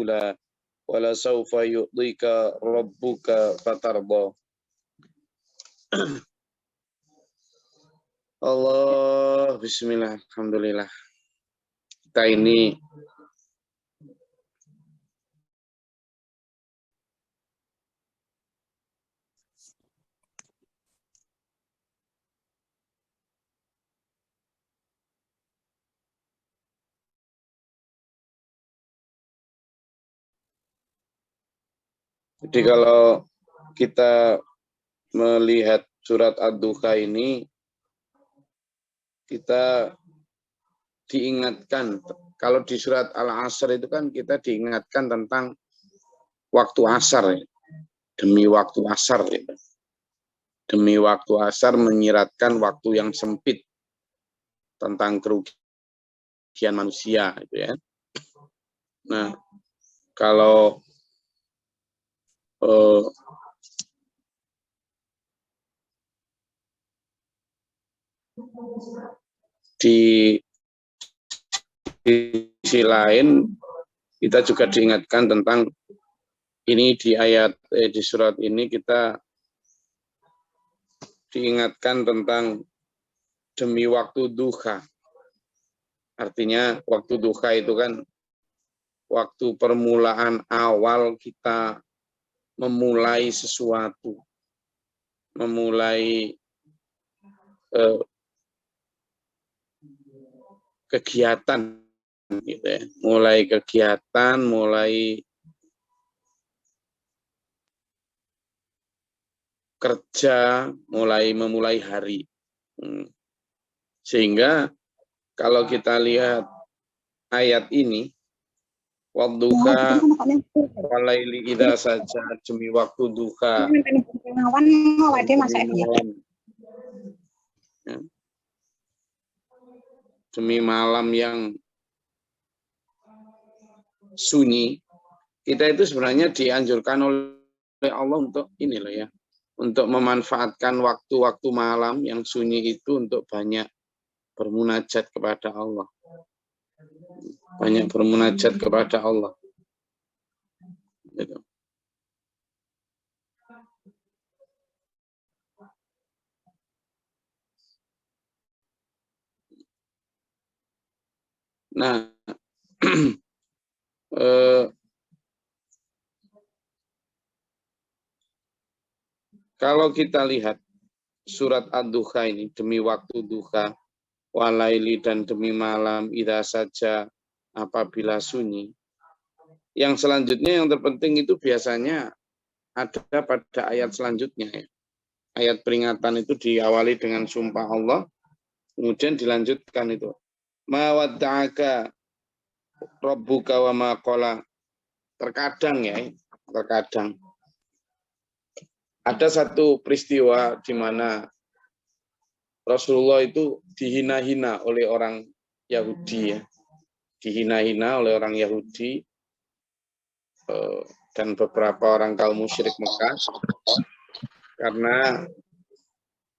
rasula wala sawfa yu'tika rabbuka fatarda. Allah, bismillah, alhamdulillah. Kita ini jadi kalau kita melihat surat Ad-Duha ini, kita diingatkan, kalau di surat Al-Asr itu kan kita diingatkan tentang waktu asar, ya. Demi waktu asar. Ya. Demi waktu asar menyiratkan waktu yang sempit tentang kerugian manusia. Gitu ya. Nah, kalau di sisi lain kita juga diingatkan tentang ini di ayat di surat ini kita diingatkan tentang demi waktu duha. Artinya waktu duha itu kan waktu permulaan awal kita memulai sesuatu, memulai kegiatan, gitu ya. Mulai kegiatan, mulai kerja, memulai hari. Sehingga kalau kita lihat ayat ini, wadduha walaili idza saja, demi waktu duha, demi malam yang sunyi, kita itu sebenarnya dianjurkan oleh Allah untuk ini loh ya, untuk memanfaatkan waktu-waktu malam yang sunyi itu untuk banyak bermunajat kepada Allah. Banyak bermunajat kepada Allah. Gitu. Nah, kalau kita lihat surat Ad-Duha ini, demi waktu duha, walaili, dan demi malam, idza saja, apabila sunyi. Yang selanjutnya yang terpenting itu biasanya ada pada ayat selanjutnya. Ya. Ayat peringatan itu diawali dengan sumpah Allah, kemudian dilanjutkan itu. Ma wadda'aka rabbuka wa ma qala. Terkadang ya, terkadang ada satu peristiwa di mana Rasulullah itu dihina-hina oleh orang Yahudi ya. Dihina-hina oleh orang Yahudi dan beberapa orang kaum musyrik Mekah karena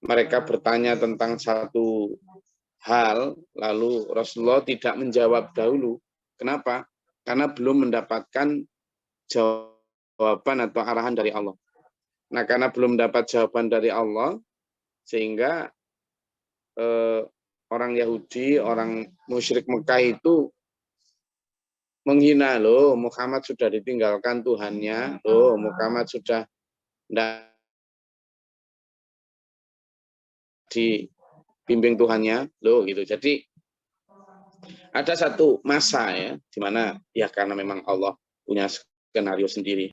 mereka bertanya tentang satu hal, lalu Rasulullah tidak menjawab dahulu. Kenapa? Karena belum mendapatkan jawaban atau arahan dari Allah. Nah, karena belum dapat jawaban dari Allah, sehingga orang Yahudi, orang musyrik Mekah itu menghina, loh Muhammad sudah ditinggalkan Tuhannya, loh Muhammad sudah tidak dibimbing Tuhannya, loh gitu. Jadi ada satu masa ya, di mana ya karena memang Allah punya skenario sendiri.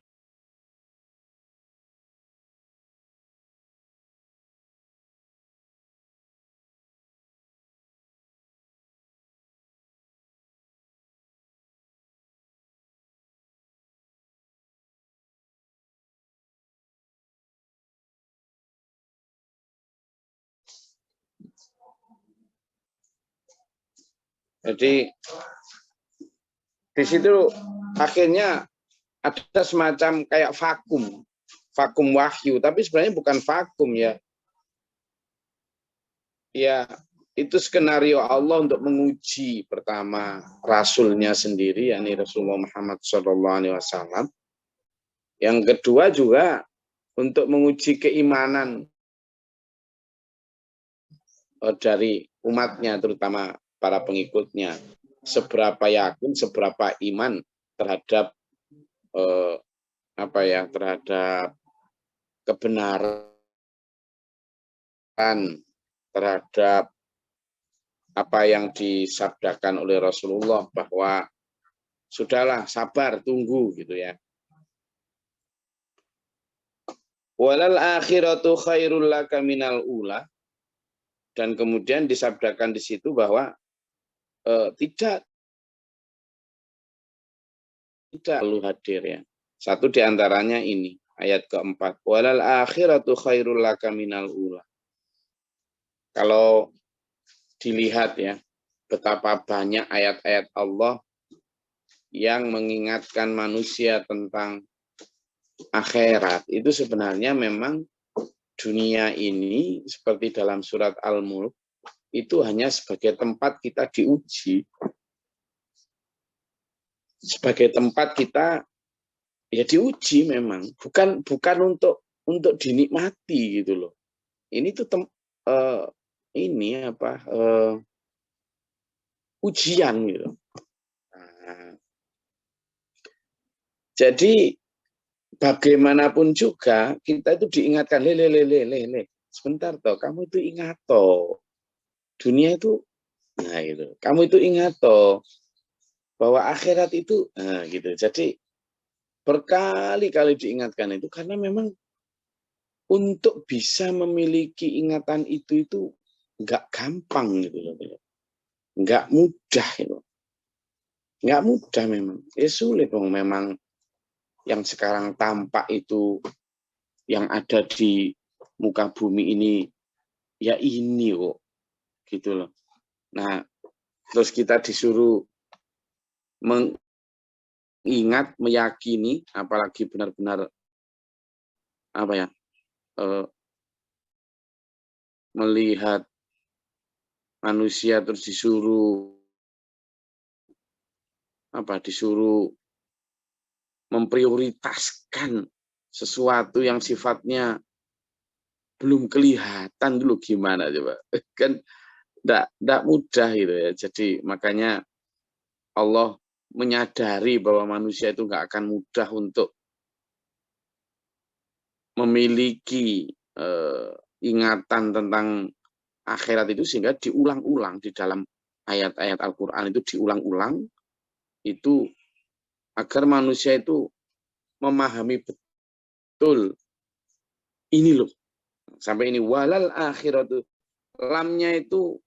Jadi di situ akhirnya ada semacam kayak vakum wahyu, tapi sebenarnya bukan vakum ya. Ya Itu skenario Allah untuk menguji pertama Rasulnya sendiri, yakni Rasulullah Muhammad SAW. Yang kedua juga untuk menguji keimanan dari umatnya, terutama para pengikutnya. Seberapa yakin, seberapa iman terhadap terhadap kebenaran, terhadap apa yang disabdakan oleh Rasulullah, bahwa sudahlah, sabar, tunggu gitu ya. Walal akhiratu khairul laka minal ula. Dan kemudian disabdakan di situ bahwa tidak perlu hadir ya. Satu diantaranya ini, ayat keempat. Walal akhiratu khairul laka minal ula. Kalau dilihat ya, betapa banyak ayat-ayat Allah yang mengingatkan manusia tentang akhirat, itu sebenarnya memang dunia ini seperti dalam surat Al-Mulk itu hanya sebagai tempat kita diuji, sebagai tempat kita ya diuji, memang bukan untuk dinikmati gitu loh. Ini tuh ujian gitu. Nah, jadi bagaimanapun juga kita itu diingatkan, sebentar toh, kamu itu ingat toh, dunia itu, nah itu, kamu itu ingat toh bahwa akhirat itu, nah gitu. Jadi berkali-kali diingatkan itu karena memang untuk bisa memiliki ingatan itu nggak gampang gitu loh, nggak mudah itu, nggak mudah memang, sulit dong memang. Yang sekarang tampak itu, yang ada di muka bumi ini, ya ini kok, gitu loh. Nah, terus kita disuruh mengingat, meyakini, apalagi benar-benar melihat manusia terus disuruh memprioritaskan sesuatu yang sifatnya belum kelihatan dulu, gimana coba, kan enggak mudah gitu ya. Jadi makanya Allah menyadari bahwa manusia itu enggak akan mudah untuk memiliki ingatan tentang akhirat itu, sehingga diulang-ulang di dalam ayat-ayat Al-Quran itu, diulang-ulang itu agar manusia itu memahami betul ini loh, sampai ini walal akhiratu, lamnya itu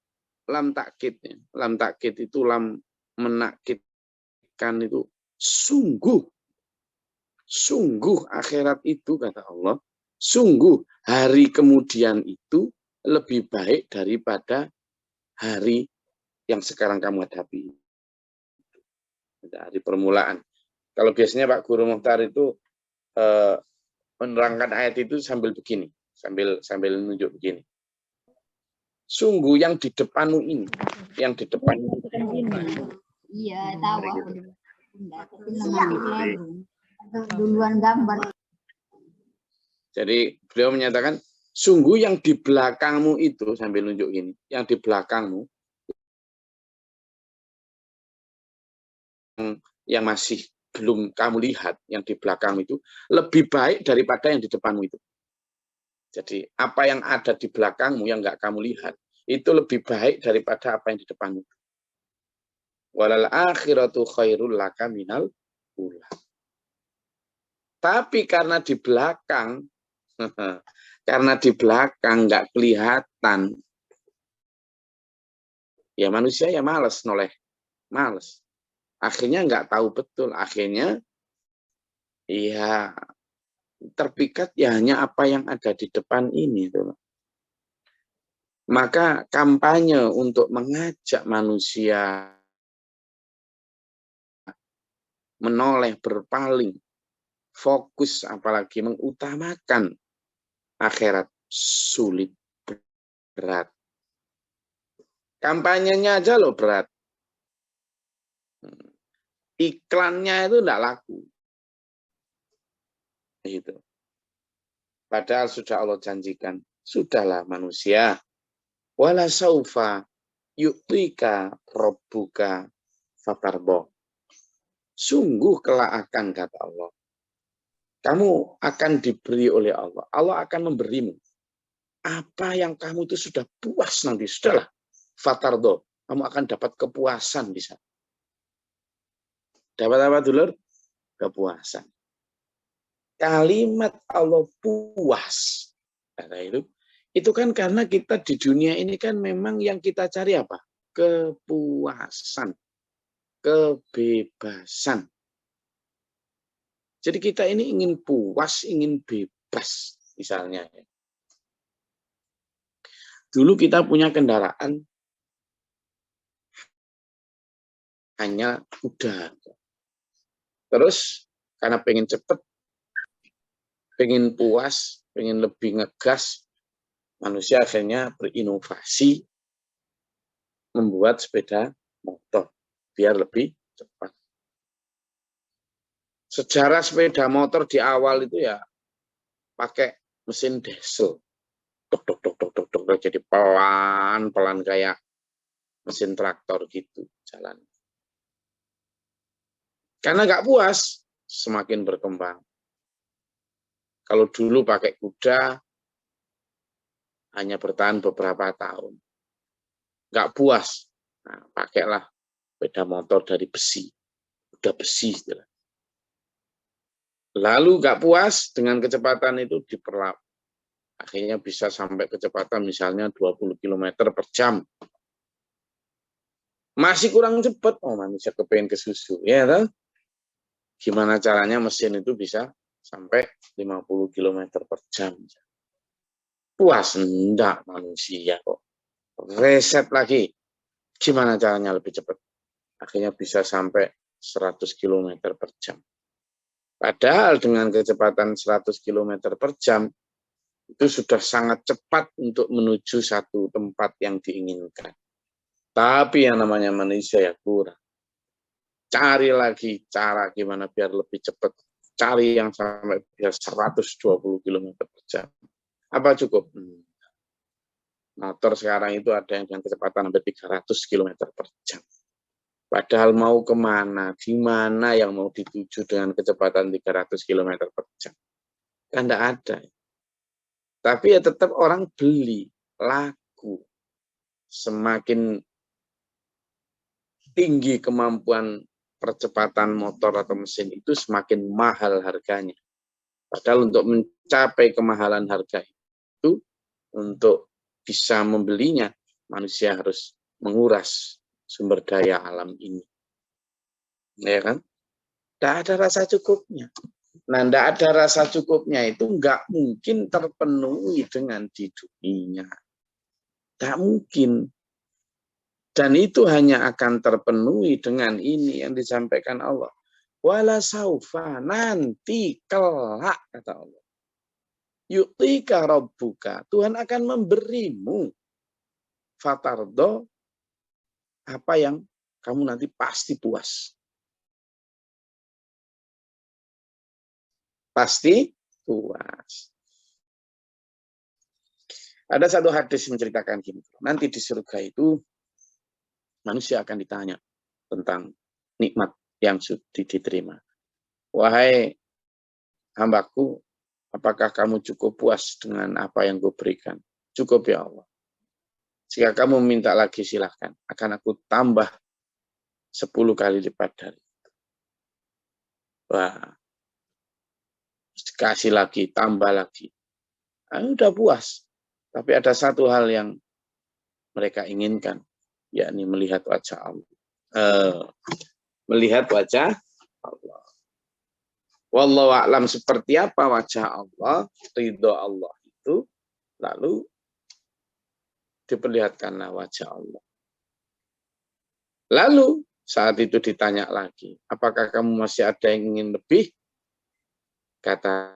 lam takkid ya. Lam takkid itu lam menakkidkan, itu sungguh akhirat itu, kata Allah, sungguh hari kemudian itu lebih baik daripada hari yang sekarang kamu hadapi, dari permulaan. Kalau biasanya Pak Guru Mukhtar itu menerangkan ayat itu sambil begini, sambil nunjuk begini. Sungguh yang di depanmu ini, yang di depan. Iya, tahu aku. Duluan gambar. Jadi beliau menyatakan, sungguh yang di belakangmu itu, sambil nunjuk gini, yang di belakangmu, yang masih belum kamu lihat, yang di belakang itu lebih baik daripada yang di depanmu itu. Jadi apa yang ada di belakangmu yang nggak kamu lihat itu lebih baik daripada apa yang di depanmu. Walal akhiratu khairul laka minal ula. Tapi karena di belakang nggak kelihatan, ya manusia ya males noleh, males. Akhirnya nggak tahu betul, akhirnya ya terpikat ya hanya apa yang ada di depan ini tuh. Maka kampanye untuk mengajak manusia menoleh, berpaling, fokus, apalagi mengutamakan akhirat, sulit, berat. Kampanyenya aja loh berat. Iklannya itu enggak laku. Gitu. Padahal sudah Allah janjikan, sudahlah manusia, wala saufa yu'tika rabbuka fatardo. Sungguh kelak akan, kata Allah, kamu akan diberi oleh Allah. Allah akan memberimu apa yang kamu itu sudah puas nanti. Sudahlah, fatardo. Kamu akan dapat kepuasan di sana. Dapat apa dulur? Kepuasan. Kalimat Allah puas, kata itu kan karena kita di dunia ini kan memang yang kita cari apa? Kepuasan, kebebasan. Jadi kita ini ingin puas, ingin bebas, misalnya. Dulu kita punya kendaraan hanya kuda. Terus karena pengen cepet, pengen puas, pengen lebih ngegas, manusia akhirnya berinovasi membuat sepeda motor biar lebih cepat. Sejarah sepeda motor di awal itu ya pakai mesin diesel. Dok, dok, dok, dok, dok, dok, jadi pelan-pelan kayak mesin traktor gitu jalan. Karena nggak puas, semakin berkembang. Kalau dulu pakai kuda, hanya bertahan beberapa tahun. Nggak puas, nah, pakailah sepeda motor dari besi. Udah besi. Lalu nggak puas dengan kecepatan itu diperlap. Akhirnya bisa sampai kecepatan misalnya 20 km per jam. Masih kurang cepat, oh manusia kepengen ke susu. Ya, kan? Gimana caranya mesin itu bisa sampai 50 km per jam. Puas enggak manusia kok. Reset lagi. Gimana caranya lebih cepat? Akhirnya bisa sampai 100 km per jam. Padahal dengan kecepatan 100 km per jam, itu sudah sangat cepat untuk menuju satu tempat yang diinginkan. Tapi yang namanya manusia ya kurang. Cari lagi cara gimana biar lebih cepat. Cari yang sampai biar 120 km per jam. Apa cukup? Motor sekarang itu ada yang dengan kecepatan hampir 300 km per jam. Padahal mau kemana, di mana yang mau dituju dengan kecepatan 300 km per jam. Kan tidak ada. Tapi ya tetap orang beli, laku. Semakin tinggi kemampuan percepatan motor atau mesin itu semakin mahal harganya. Padahal untuk mencapai kemahalan harga itu, untuk bisa membelinya, manusia harus menguras sumber daya alam ini. Ya kan? Tidak ada rasa cukupnya. Nah, tidak ada rasa cukupnya itu nggak mungkin terpenuhi dengan di dunia. Tidak mungkin. Dan itu hanya akan terpenuhi dengan ini yang disampaikan Allah. Wala saufa, nanti kelak, kata Allah. Yu'tika rabbuka, Tuhan akan memberimu fatardo, apa yang kamu nanti pasti puas. Pasti puas. Ada satu hadis menceritakan gini, nanti di surga itu manusia akan ditanya tentang nikmat yang sudah diterima. Wahai hambaku, apakah kamu cukup puas dengan apa yang kuberikan? Cukup ya Allah. Jika kamu minta lagi silahkan, akan aku tambah 10 kali lipat dari itu. Wah, kasih lagi, tambah lagi. Nah, udah puas. Tapi ada satu hal yang mereka inginkan, yakni melihat wajah Allah. Melihat wajah Allah. Wallahu a'lam seperti apa wajah Allah, ridho Allah itu, lalu diperlihatkanlah wajah Allah. Lalu saat itu ditanya lagi, apakah kamu masih ada yang ingin lebih? Kata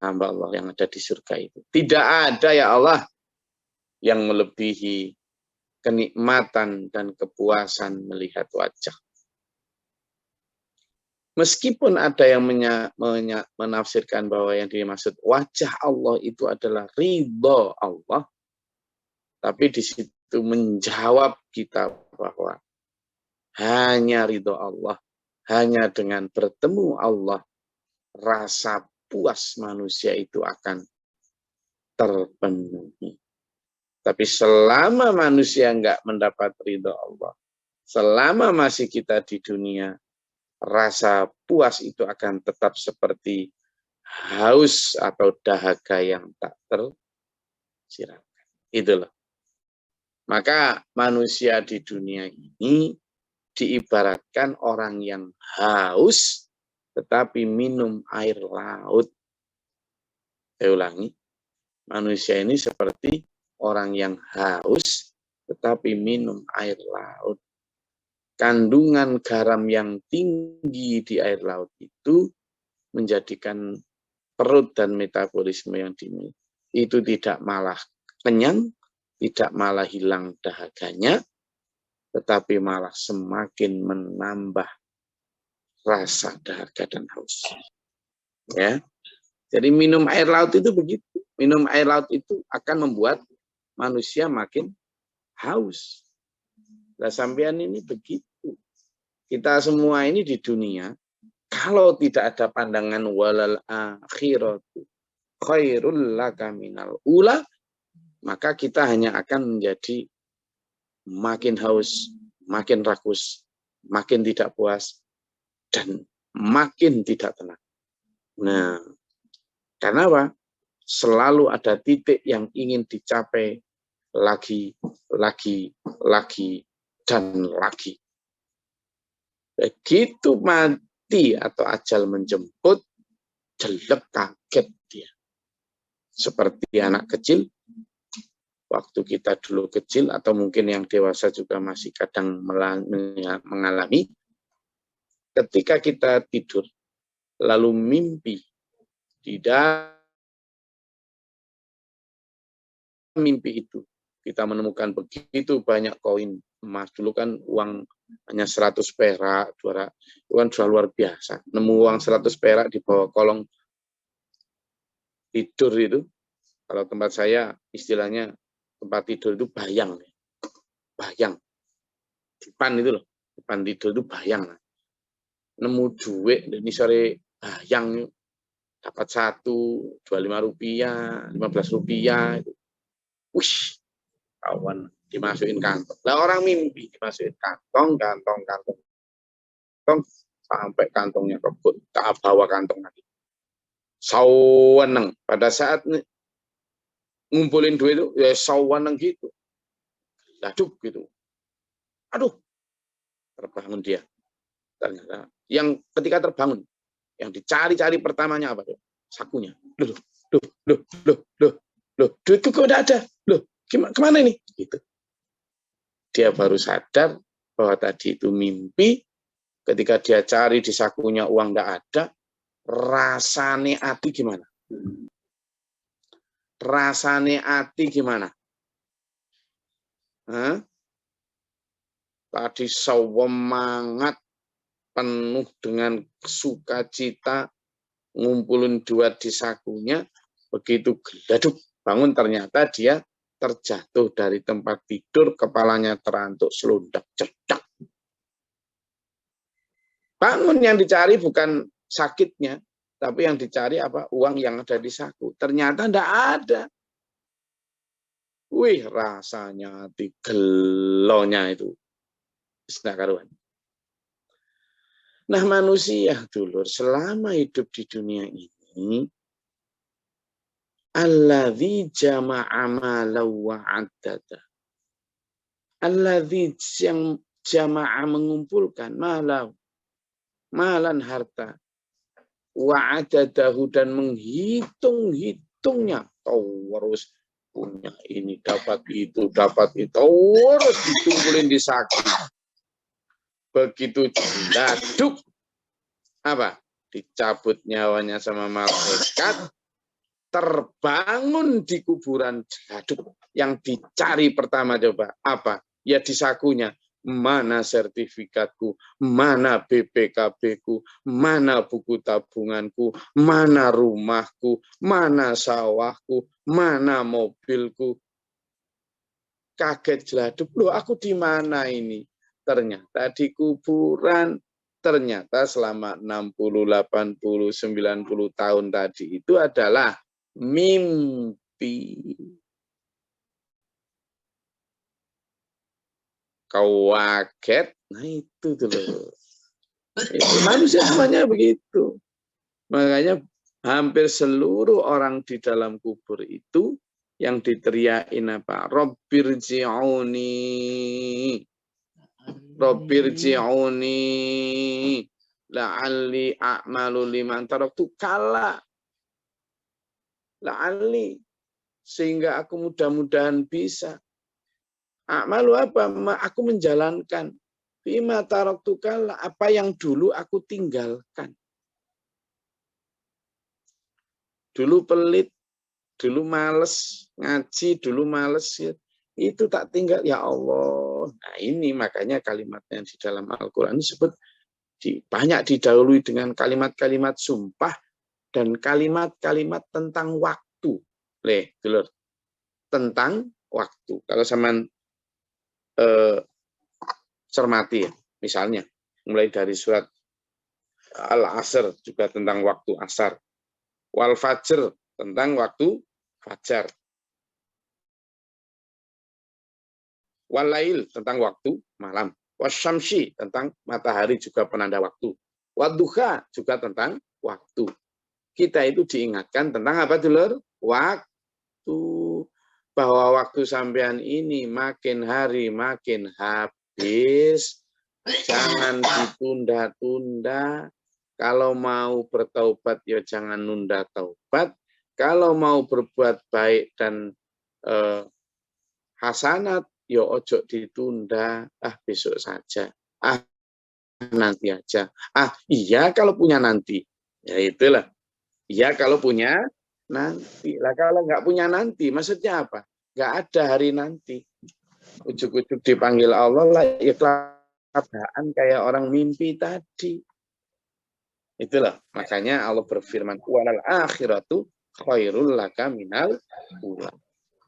hamba Allah yang ada di surga itu, tidak ada ya Allah yang melebihi kenikmatan dan kepuasan melihat wajah. Meskipun ada yang menafsirkan bahwa yang dimaksud wajah Allah itu adalah ridho Allah, tapi di situ menjawab kita bahwa hanya ridho Allah, hanya dengan bertemu Allah, rasa puas manusia itu akan terpenuhi. Tapi selama manusia enggak mendapat ridho Allah, selama masih kita di dunia, rasa puas itu akan tetap seperti haus atau dahaga yang tak tersiratkan. Itulah. Maka manusia di dunia ini diibaratkan orang yang haus tetapi minum air laut. Saya ulangi, manusia ini seperti orang yang haus tetapi minum air laut. Kandungan garam yang tinggi di air laut itu menjadikan perut dan metabolisme yang dimiliki itu tidak malah kenyang, tidak malah hilang dahaganya, tetapi malah semakin menambah rasa dahaga dan haus. Ya, jadi minum air laut itu begitu. Minum air laut itu akan membuat manusia makin haus. Nah, sampean ini begitu. Kita semua ini di dunia, kalau tidak ada pandangan walal akhiratu khairul laka minal ula, maka kita hanya akan menjadi makin haus, makin rakus, makin tidak puas, dan makin tidak tenang. Nah, karena apa? Selalu ada titik yang ingin dicapai lagi, dan lagi. Begitu mati atau ajal menjemput, jelek kaget dia. Seperti anak kecil, waktu kita dulu kecil, atau mungkin yang dewasa juga masih kadang mengalami, ketika kita tidur, lalu mimpi, di dalam mimpi itu, kita menemukan begitu banyak koin emas. Dulu kan uang hanya 100 perak, 200, itu kan sudah luar biasa. Nemu uang 100 perak di bawah kolong tidur itu, kalau tempat saya istilahnya tempat tidur itu bayang. Bayang. Dipan itu loh, dipan tidur itu bayang. Nemu duit, ini sore bayang, dapat 1, 25 rupiah, 15 rupiah. Wih, kawan. Dimasukin kantong. Lah orang mimpi dimasukin kantong sampai kantongnya kebut, tak bawa kantong lagi. Saweneng pada saat ngumpulin duit itu ya saweneng gitu. Laduk gitu. Aduh. Terbangun dia. Ternyata yang ketika terbangun yang dicari-cari pertamanya apa tuh? Sakunya. Loh, duitku kok udah ada. Loh, kemana ini? Gitu. Dia baru sadar bahwa tadi itu mimpi. Ketika dia cari di sakunya uang nggak ada, rasane ati gimana? Rasane ati gimana? Hah? Tadi semangat penuh dengan sukacita ngumpulin duit di sakunya, begitu geladuk bangun ternyata dia terjatuh dari tempat tidur, kepalanya terantuk, selundak, cedak. Bangun, yang dicari bukan sakitnya, tapi yang dicari apa? Uang yang ada di saku. Ternyata tidak ada. Wih, rasanya hati gelonya itu. Karuan. Nah, manusia dulur selama hidup di dunia ini, alladzi jama'a malan wa 'addada. Alladzi yang jama'a mengumpulkan malan harta, wa 'addadahu dan menghitung-hitungnya. Terus punya ini dapat itu terus dikumpulin di saku. Begitu jaduk apa? Dicabut nyawanya sama malaikat, terbangun di kuburan jaduk. Yang dicari pertama coba apa? Ya di sakunya. Mana sertifikatku, mana BPKB-ku, mana buku tabunganku, mana rumahku, mana sawahku, mana mobilku. Kaget jeladuk, loh aku di mana ini? Ternyata di kuburan. Ternyata selama 60, 80, 90 tahun tadi itu adalah mimpi. Kau kaget, nah itu dulu. Itu manusia semuanya begitu. Makanya hampir seluruh orang di dalam kubur itu yang diteriakin apa? Robbirji'uni. Robbirji'uni. La'alli a'malu liman taraktu kala. La'alli. Sehingga aku mudah-mudahan bisa. Amalu apa? Aku menjalankan. Bima taraktu kala. Apa yang dulu aku tinggalkan. Dulu pelit, dulu males ngaji, dulu males itu tak tinggal ya Allah. Nah ini makanya kalimatnya di dalam Al-Quran disebut banyak didahului dengan kalimat-kalimat sumpah dan kalimat-kalimat tentang waktu. Dulur, tentang waktu. Kalau zaman cermati ya, misalnya mulai dari surat Al-Asr juga tentang waktu asar. Wal fajr tentang waktu fajar. Walail tentang waktu malam. Wasyamsi tentang matahari juga penanda waktu. Wadduha juga tentang waktu. Kita itu diingatkan tentang apa dulur? Waktu. Bahwa waktu sampean ini makin hari makin habis. Jangan ditunda-tunda. Kalau mau bertaubat ya jangan nunda taubat. Kalau mau berbuat baik dan hasanat ya ojo ditunda. Besok saja. Nanti aja. Iya kalau punya nanti. Ya itulah. Iya kalau punya nanti. Lah kalau nggak punya nanti maksudnya apa? Nggak ada hari nanti. Ujuk-ujuk dipanggil Allah lah ya keadaan kayak orang mimpi tadi. Itulah makanya Allah berfirman walal akhiratu khairul laka minal ula.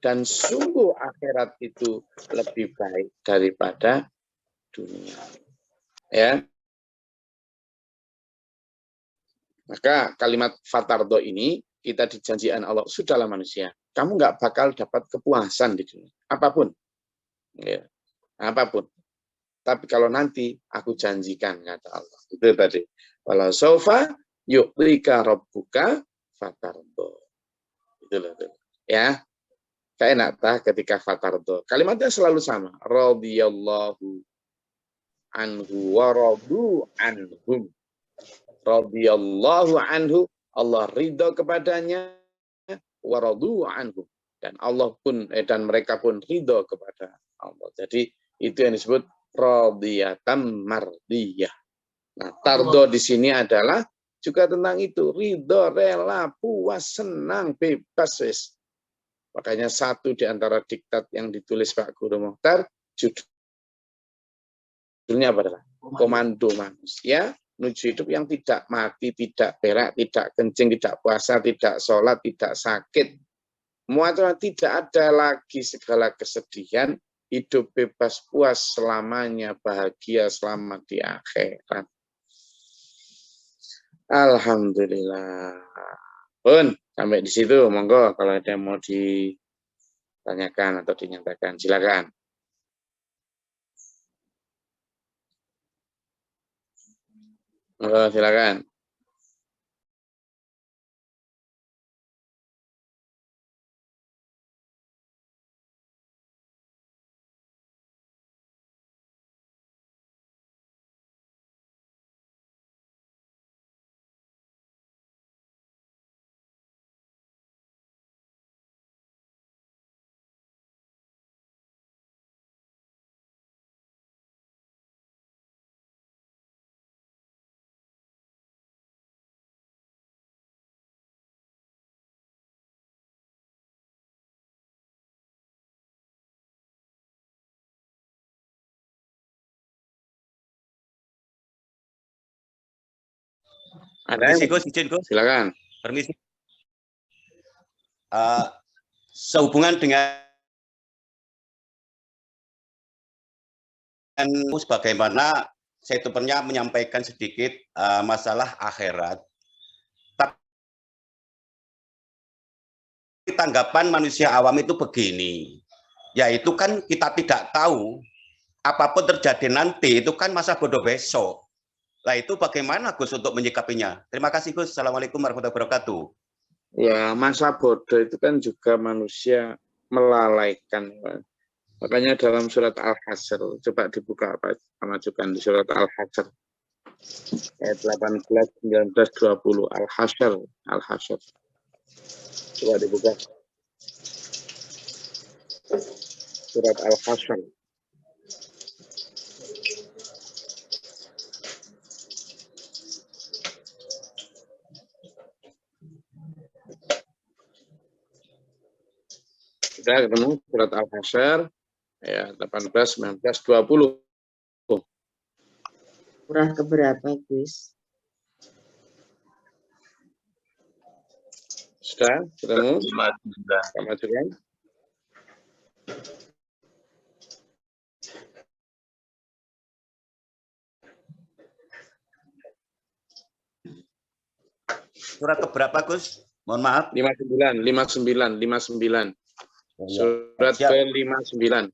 Dan sungguh akhirat itu lebih baik daripada dunia. Ya. Maka kalimat fatardo ini kita dijanjikan Allah, sudahlah manusia, kamu nggak bakal dapat kepuasan di dunia. Apapun. Ya. Apapun. Tapi kalau nanti aku janjikan, kata Allah. Itu tadi. Walau sofa yu'lika rabbuka fatardo. Itulah. Ya. Kayak enak tah ketika fatardo. Kalimatnya selalu sama. Radiyallahu anhu wa radu anhum. Radiyallahu anhu. Allah ridho kepadanya. Wa radu anhum. Dan Allah pun dan mereka pun ridho kepada Allah. Jadi itu yang disebut radhiyatam mardiyah. Nah, tardo di sini adalah juga tentang itu, ridho, rela, puas, senang, bebas, wis. Makanya satu di antara diktat yang ditulis Pak Guru Mokhtar, judulnya apa adalah? Komando manusia menuju hidup yang tidak mati, tidak berak, tidak kencing, tidak puasa, tidak sholat, tidak sakit. Muatan tidak ada lagi segala kesedihan, hidup bebas puas selamanya, bahagia selamat di akhirat. Alhamdulillah. Pun sampai di situ, monggo kalau ada yang mau ditanyakan atau dinyatakan, silakan. Monggo silakan. Permisi Gus, izin Gus. Silakan. Permisi. Sehubungan dengan bagaimana saya itu pernah menyampaikan sedikit masalah akhirat. Tapi tanggapan manusia awam itu begini, yaitu kan kita tidak tahu apapun terjadi nanti, itu kan masa bodoh besok. Lah itu bagaimana Gus untuk menyikapinya? Terima kasih Gus. Assalamualaikum warahmatullahi wabarakatuh. Ya, masa bodoh itu kan juga manusia melalaikan. Makanya dalam surat Al-Hasyr, coba dibuka apa majukan di surat Al-Hasyr ayat 18, 19, 20 Al-Hasyr, Al-Hasyr. Coba dibuka. Surat Al-Hasyr. Sudah ketemu surat Al-Hasyr ya 18, 19, 20. Surah keberapa, Gus? Sudah ketemu? Sama juga. Surat keberapa Gus? Mohon maaf. 59, 59, 59. Surat ke-59.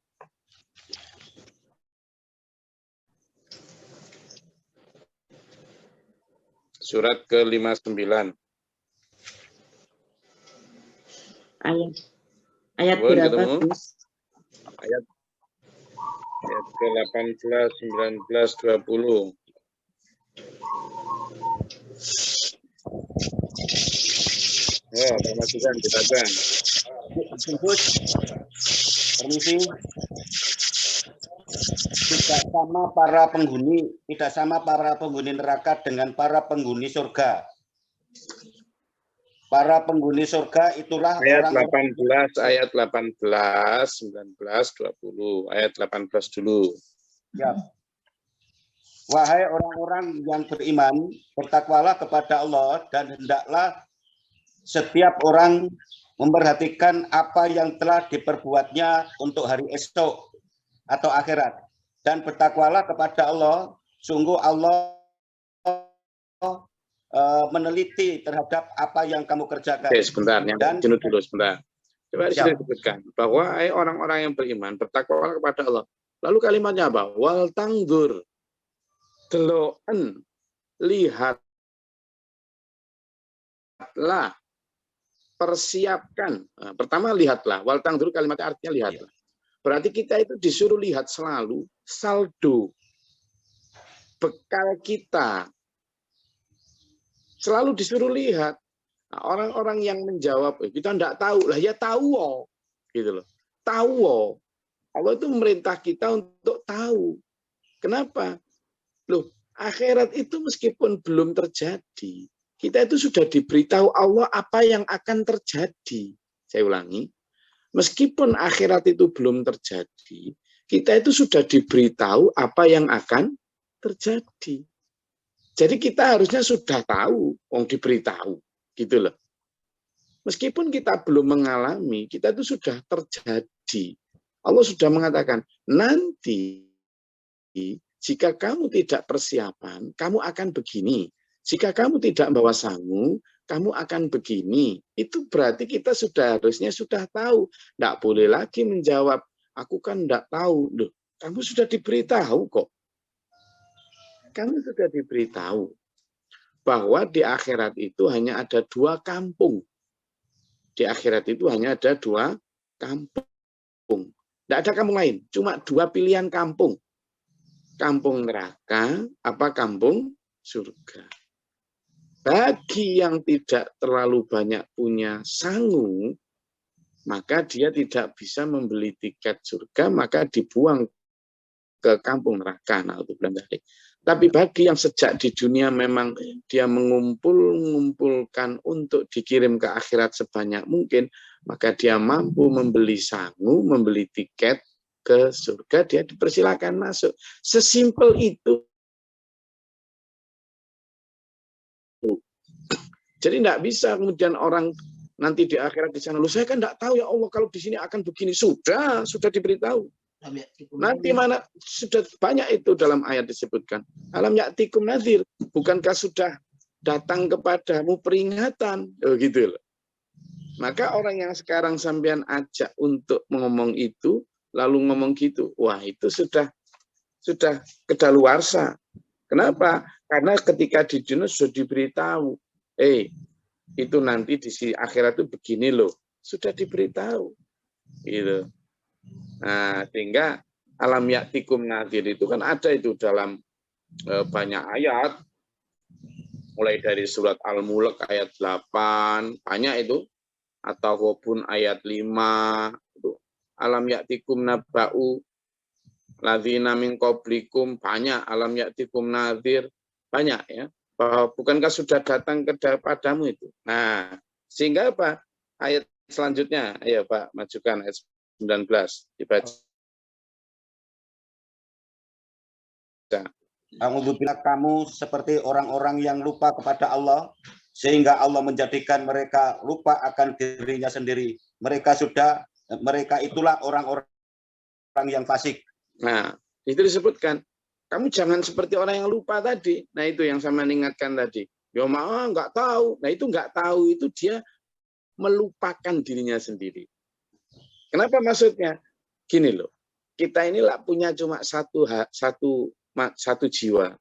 Surat ke-59. Ayat berapa, ketemu? Gus? Ayat ke-18, 19, 20. Ya, permasukan kita kan. Gus, permisi. Tidak sama para penghuni neraka dengan para penghuni surga. Para penghuni surga itulah ayat orang 18, ayat 18, 19, 20. Ayat 18 dulu. Ya. Wahai orang-orang yang beriman, bertakwalah kepada Allah dan hendaklah setiap orang memperhatikan apa yang telah diperbuatnya untuk hari esok atau akhirat. Dan bertakwalah kepada Allah, sungguh Allah meneliti terhadap apa yang kamu kerjakan. Oke, sebentar, dan jenuh dulu sebentar. Coba disebutkan bahwa orang-orang yang beriman bertakwalah kepada Allah. Lalu kalimatnya apa? Wal tangdur, deloen, lihatlah, persiapkan. Nah, pertama lihatlah. Wal tangdur kalimatnya artinya lihatlah. Berarti kita itu disuruh lihat selalu saldo bekal kita. Selalu disuruh lihat. Nah, orang-orang yang menjawab, kita enggak tahu lah, ya tahu oh. Gitu loh. Tahu oh. Allah itu memerintah kita untuk tahu. Kenapa? Loh, akhirat itu meskipun belum terjadi, kita itu sudah diberitahu Allah apa yang akan terjadi. Saya ulangi. Meskipun akhirat itu belum terjadi, kita itu sudah diberitahu apa yang akan terjadi. Jadi kita harusnya sudah tahu, diberitahu, gitu loh. Meskipun kita belum mengalami, kita itu sudah terjadi. Allah sudah mengatakan, nanti jika kamu tidak persiapan, kamu akan begini. Jika kamu tidak bawa sangu, kamu akan begini. Itu berarti kita harusnya sudah tahu. Tidak boleh lagi menjawab, aku kan tidak tahu. Loh, kamu sudah diberitahu kok. Kamu sudah diberitahu bahwa di akhirat itu hanya ada 2 kampung. Di akhirat itu hanya ada 2 kampung. Tidak ada kampung lain, cuma 2 pilihan kampung. Kampung neraka, apa kampung surga. Bagi yang tidak terlalu banyak punya sangu, maka dia tidak bisa membeli tiket surga, maka dibuang ke kampung neraka. Nah, itu benar. Tapi bagi yang sejak di dunia memang dia mengumpulkan untuk dikirim ke akhirat sebanyak mungkin, maka dia mampu membeli sangu, membeli tiket ke surga, dia dipersilakan masuk. Sesimpel itu. Jadi tidak bisa kemudian orang nanti di akhirat di sana, loh saya kan tidak tahu ya Allah kalau di sini akan begini. Sudah diberitahu. Nanti mana sudah banyak itu dalam ayat disebutkan. Alam ya'tikum nadhir, bukankah sudah datang kepadamu peringatan? Oh, gitu loh. Maka orang yang sekarang sampean ajak untuk ngomong itu, lalu ngomong gitu, wah itu sudah kedaluarsa. Kenapa? Karena ketika di dunia sudah diberitahu, itu nanti di akhirat itu begini loh, sudah diberitahu, gitu. Nah, sehingga alam ya'tikum nadhir itu kan ada itu dalam banyak ayat, mulai dari surat Al-Mulk ayat 8, banyak itu, ataupun ayat 5, itu. Alam ya'tikum nabba'u ladzina min qablikum, banyak, alam ya'tikum nadhir, banyak ya. Bukankah sudah datang kepadamu itu? Nah, sehingga apa? Ayat selanjutnya, ayo Pak, majukan ayat 19, dibaca. Bila kamu seperti orang-orang yang lupa kepada Allah, sehingga Allah menjadikan mereka lupa akan dirinya sendiri. Mereka itulah orang-orang yang fasik. Nah, itu disebutkan. Kamu jangan seperti orang yang lupa tadi. Nah, itu yang saya ingatkan tadi. Ya nggak tahu. Nah, itu nggak tahu itu dia melupakan dirinya sendiri. Kenapa maksudnya? Gini loh. Kita inilah punya cuma satu jiwa.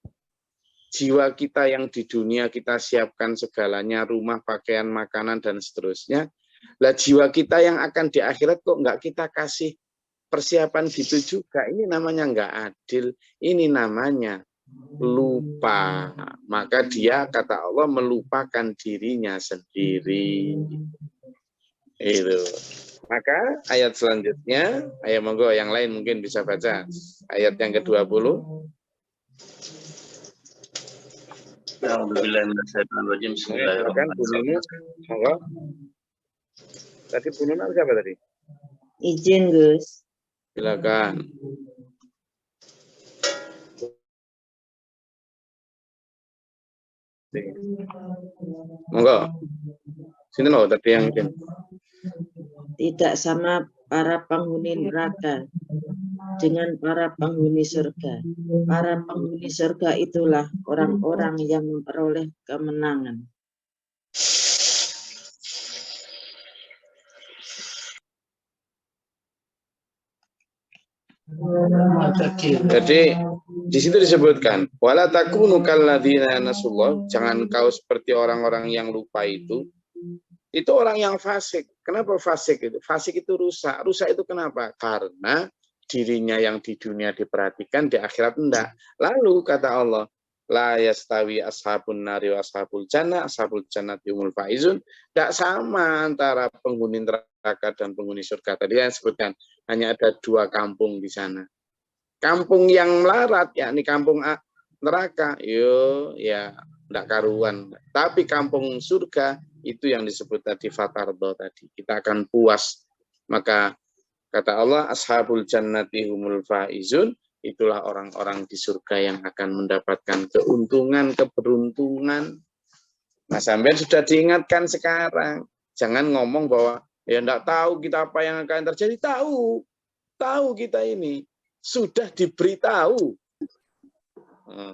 Jiwa kita yang di dunia kita siapkan segalanya, rumah, pakaian, makanan, dan seterusnya. Lah jiwa kita yang akan di akhirat kok nggak kita kasih persiapan gitu juga. Ini namanya nggak adil. Ini namanya lupa. Maka dia, kata Allah, melupakan dirinya sendiri. Itu. Maka ayat selanjutnya, ayo monggo yang lain mungkin bisa baca. Ayat yang ke-20. Monggo. Tadi Bu Nuna siapa tadi? Izin, Gus. Silakan. Monggo. Sini loh tadi yang mungkin. Tidak sama para penghuni neraka dengan para penghuni surga. Para penghuni surga itulah orang-orang yang memperoleh kemenangan. Jadi di situ disebutkan wala takunu kalladzina nasullah, jangan kau seperti orang-orang yang lupa itu orang yang fasik. Kenapa fasik itu? Fasik itu rusak. Rusak itu kenapa? Karena dirinya yang di dunia diperhatikan, di akhirat enggak. Lalu kata Allah, la yastawi ashabun nari wa ashabul jannati humul faizun. Enggak sama antara penghuni neraka dan penghuni surga. Tadi yang sebutkan hanya ada 2 kampung di sana. Kampung yang melarat, yakni kampung neraka, ya enggak karuan. Tapi kampung surga itu yang disebut tadi fatardo tadi. Kita akan puas. Maka kata Allah, ashabul jannati humul faizun, itulah orang-orang di surga yang akan mendapatkan keuntungan, keberuntungan. Nah, sampai sudah diingatkan sekarang. Jangan ngomong bahwa ya enggak tahu kita apa yang akan terjadi. Tahu kita ini. Sudah diberitahu.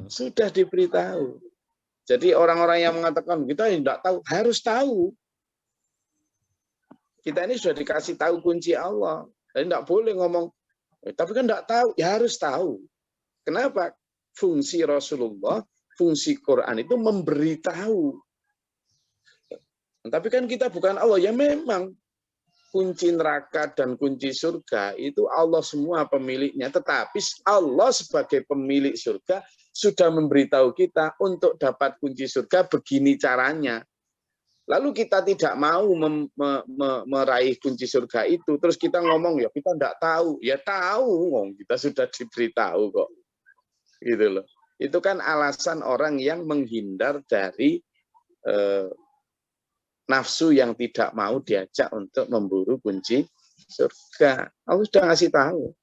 Sudah diberitahu. Jadi orang-orang yang mengatakan kita tidak tahu, harus tahu. Kita ini sudah dikasih tahu kunci Allah. Jadi tidak boleh ngomong, tapi kan tidak tahu, ya harus tahu. Kenapa? Fungsi Rasulullah, fungsi Quran itu memberitahu. Tapi kan kita bukan Allah, ya memang kunci neraka dan kunci surga itu Allah semua pemiliknya. Tetapi Allah sebagai pemilik surga sudah memberitahu kita untuk dapat kunci surga begini caranya. Lalu kita tidak mau meraih kunci surga itu, terus kita ngomong ya kita tidak tahu. Ya tahu, kita sudah diberitahu kok. Gitu loh. Itu kan alasan orang yang menghindar dari nafsu yang tidak mau diajak untuk memburu kunci surga. Allah sudah ngasih tahu.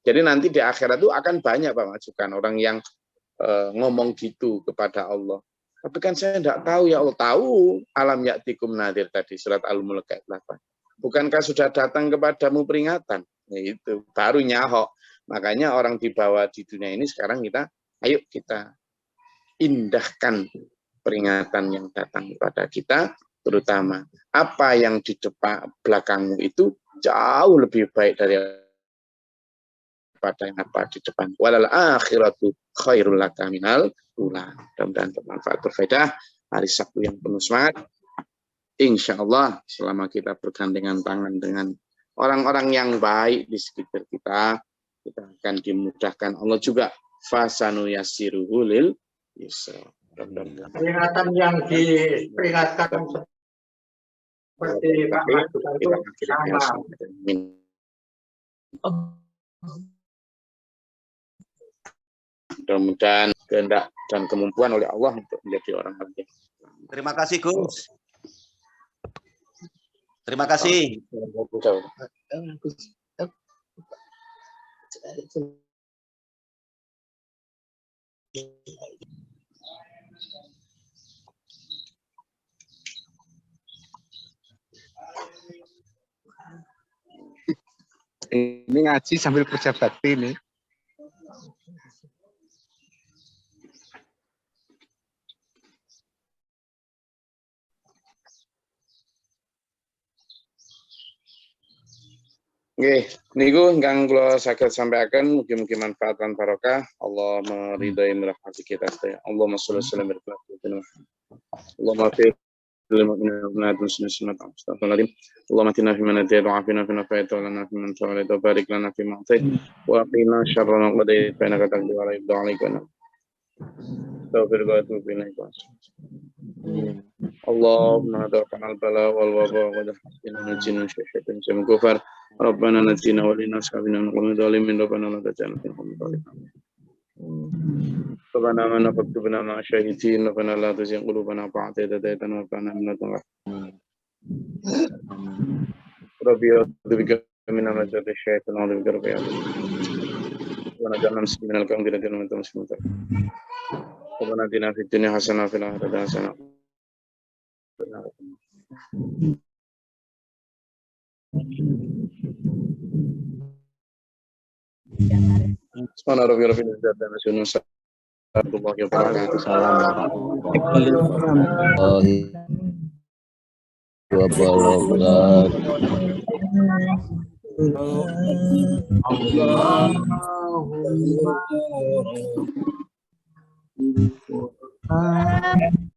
Jadi nanti di akhirat itu akan banyak Pak Majukan orang yang ngomong gitu kepada Allah. Tapi kan saya tidak tahu ya Allah. Tahu alam ya'tikum nadhir tadi surat Al-Mulk ayat 8. Bukankah sudah datang kepadamu peringatan? Nah, itu baru nyahok. Makanya orang dibawa di dunia ini sekarang ayo kita indahkan peringatan yang datang kepada kita, terutama apa yang di depan belakangmu itu jauh lebih baik daripada yang apa di depan. Walal akhiratu khairul laka minal ula. Mudah-mudahan bermanfaat berfaedah. Hari Sabtu yang penuh semangat. Insya Allah selama kita bergandengan tangan dengan orang-orang yang baik di sekitar kita akan dimudahkan Allah juga. Fasanu yassiruhu lil yusra. Peringatan yang diperingatkan seperti Pak Mas itu sama. Mudah-mudahan kehendak dan kemampuan oleh Allah untuk menjadi orang baik. Terima kasih Gus. Terima kasih. Ini ngaji sambil kerja bakti nih. Oke, niku ingkang kula saged sampaikan mugi-mugi manfaat lan barokah. Allah meridhai merahmati kita sedaya. Allahumma sholli wa sallim ala sayyidina Muhammad. Allahumma fi اللهم اتنا فيمن هديت وعافنا فيمن عافيت ولنا فيمن توليت وبارك لنا فيما اعطيت وقنا شر ما قضيت فانك تقضي ولا يقضى عليك استغفرك واتوب اليك اللهم ادركنا البلاء والوباء ودحرنا نجينا من شر جم كفر ربنا نجينا ولنا اصحابنا من قوم الظالمين ربنا لا تجعلنا في قوم الظالمين ربنا آمنا فاكتبنا مع الشاهدين ربنا لا تزغ قلوبنا بعد إذ هديتنا وهب لنا من لدنك ربي أعوذ بك من همزات الشياطين وأعوذ بك ربي ونجعلنا مسلمين لك وأنت وأنت مسلمون ربنا آتنا في الدنيا حسنة وفي الآخرة حسنة Subhana rabbil rabbil izzati amma yasifun. Warahmatullahi wabarakatuh. Allahumma